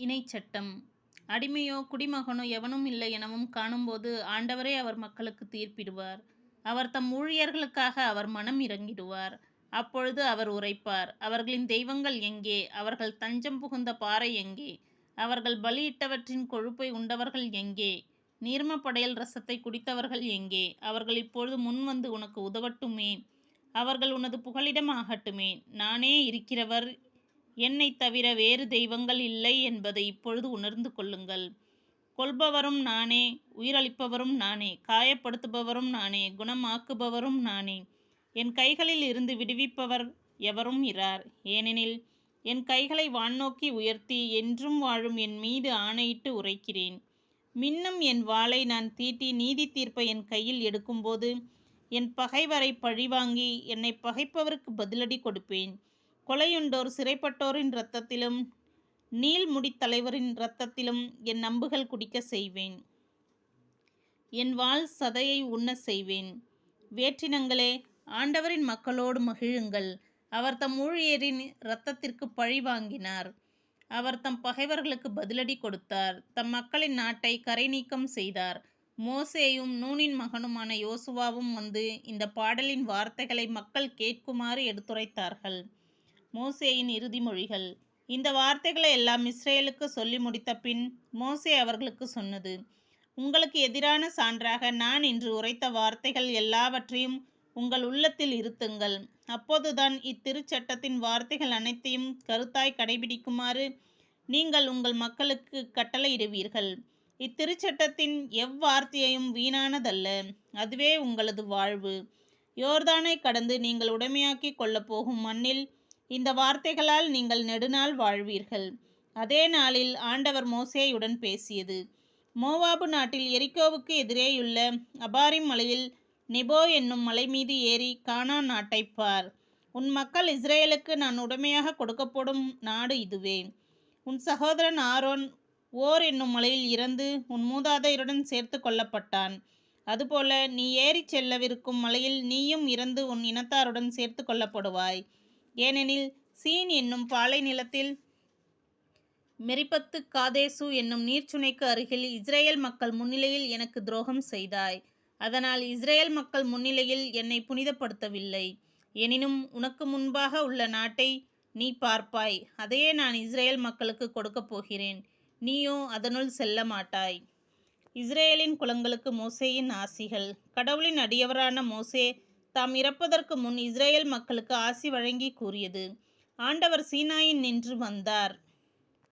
இணைச்சட்டம். அடிமையோ குடிமகனோ எவனும் இல்லை எனவும் காணும்போது ஆண்டவரே அவர் மக்களுக்கு தீர்ப்பிடுவார். அவர் தம் ஊழியர்களுக்காக அவர் மனம் இறங்கிடுவார். அப்பொழுது அவர் உரைப்பார், அவர்களின் தெய்வங்கள் எங்கே? அவர்கள் தஞ்சம் புகுந்த பாறை எங்கே? அவர்கள் பலியிட்டவற்றின் கொழுப்பை உண்டவர்கள் எங்கே? நீர்மப் படையல் ரசத்தை குடித்தவர்கள் எங்கே? அவர்கள் இப்பொழுது முன்வந்து உனக்கு உதவட்டுமே. அவர்கள் உனது புகலிடம் ஆகட்டுமே. நானே இருக்கிறவர், என்னைத் தவிர வேறு தெய்வங்கள் இல்லை என்பதை இப்பொழுது உணர்ந்து கொள்ளுங்கள். கொல்பவரும் நானே, உயிரளிப்பவரும் நானே, காயப்படுத்துபவரும் நானே, குணமாக்குபவரும் நானே. என் கைகளில் இருந்து விடுவிப்பவர் எவரும் இரார். ஏனெனில் என் கைகளை வான்நோக்கி உயர்த்தி என்றும் வாழும் என் மீது ஆணையிட்டு உரைக்கிறேன். மின்னும் என் வாளை நான் தீட்டி நீதி தீர்ப்பை என் கையில் எடுக்கும்போது என் பகைவரை பழிவாங்கி என்னை பகைப்பவருக்கு பதிலடி கொடுப்பேன். கொலையுண்டோர் சிறைப்பட்டோரின் இரத்தத்திலும் நீள்முடித் தலைவரின் இரத்தத்திலும் என் அம்புகள் குடிக்க செய்வேன். என் வாள் சதையை உண்ண செய்வேன். வேற்றினங்களே, ஆண்டவரின் மக்களோடு மகிழுங்கள். அவர் தம் ஊழியரின் இரத்தத்திற்கு பழி வாங்கினார். அவர் தம் பகைவர்களுக்கு பதிலடி கொடுத்தார். தம் மக்களின் நாட்டை கரை நீக்கம் செய்தார். மோசேயும் நூனின் மகனுமான யோசுவாவும் வந்து இந்த பாடலின் வார்த்தைகளை மக்கள் கேட்குமாறு எடுத்துரைத்தார்கள். மோசேயின் இறுதி மொழிகள். இந்த வார்த்தைகளை எல்லாம் இஸ்ரேலுக்கு சொல்லி முடித்த பின் மோசே அவர்களுக்கு சொன்னது, உங்களுக்கு எதிரான சான்றாக நான் இன்று உரைத்த வார்த்தைகள் எல்லாவற்றையும் உங்கள் உள்ளத்தில் இருத்துங்கள். அப்போதுதான் இத்திருச்சட்டத்தின் வார்த்தைகள் அனைத்தையும் கருத்தாய் கடைபிடிக்குமாறு நீங்கள் உங்கள் மக்களுக்கு கட்டளையிடுவீர்கள். இத்திருச்சட்டத்தின் எவ்வார்த்தையும் வீணானதல்ல, அதுவே உங்களது வாழ்வு. யோர்தானை கடந்து நீங்கள் உடைமையாக்கி கொள்ளப் போகும் மண்ணில் இந்த வார்த்தைகளால் நீங்கள் நெடுநாள் வாழ்வீர்கள். அதே நாளில் ஆண்டவர் மோசேயுடன் பேசியது. மோவாபு நாட்டில் எரிகோவுக்கு எதிரேயுள்ள அபாரிம் மலையில் நெபோ என்னும் மலை மீது ஏறி கானான் நாட்டைப் பார். உன் மக்கள் இஸ்ரேலுக்கு நான் உடைமையாக கொடுக்கப்படும் நாடு இதுவே. உன் சகோதரன் ஆரோன் ஓர் என்னும் மலையில் இறந்து உன் மூதாதையருடன் சேர்த்து கொள்ளப்பட்டான். அதுபோல நீ ஏறிச் செல்லவிருக்கும் மலையில் நீயும் இறந்து உன் இனத்தாருடன் சேர்த்து கொள்ளப்படுவாய். ஏனெனில் சீன் என்னும் பாலை நிலத்தில் மெரிபத்து காதேசு என்னும் நீர்ச்சுனைக்கு அருகில் இஸ்ரேல் மக்கள் முன்னிலையில் எனக்கு துரோகம் செய்தாய். அதனால் இஸ்ரேல் மக்கள் முன்னிலையில் என்னை புனிதப்படுத்தவில்லை. எனினும் உனக்கு முன்பாக உள்ள நாட்டை நீ பார்ப்பாய். அதையே நான் இஸ்ரேல் மக்களுக்கு கொடுக்கப் போகிறேன். நீயோ அதனுள் செல்ல மாட்டாய். இஸ்ரேலின் குலங்களுக்கு மோசேயின் ஆசிகள். கடவுளின் அடியவரான மோசே தாம் இறப்பதற்கு முன் இஸ்ரேல் மக்களுக்கு ஆசி வழங்கி கூறியது. ஆண்டவர் சீனாயின் நின்று வந்தார்.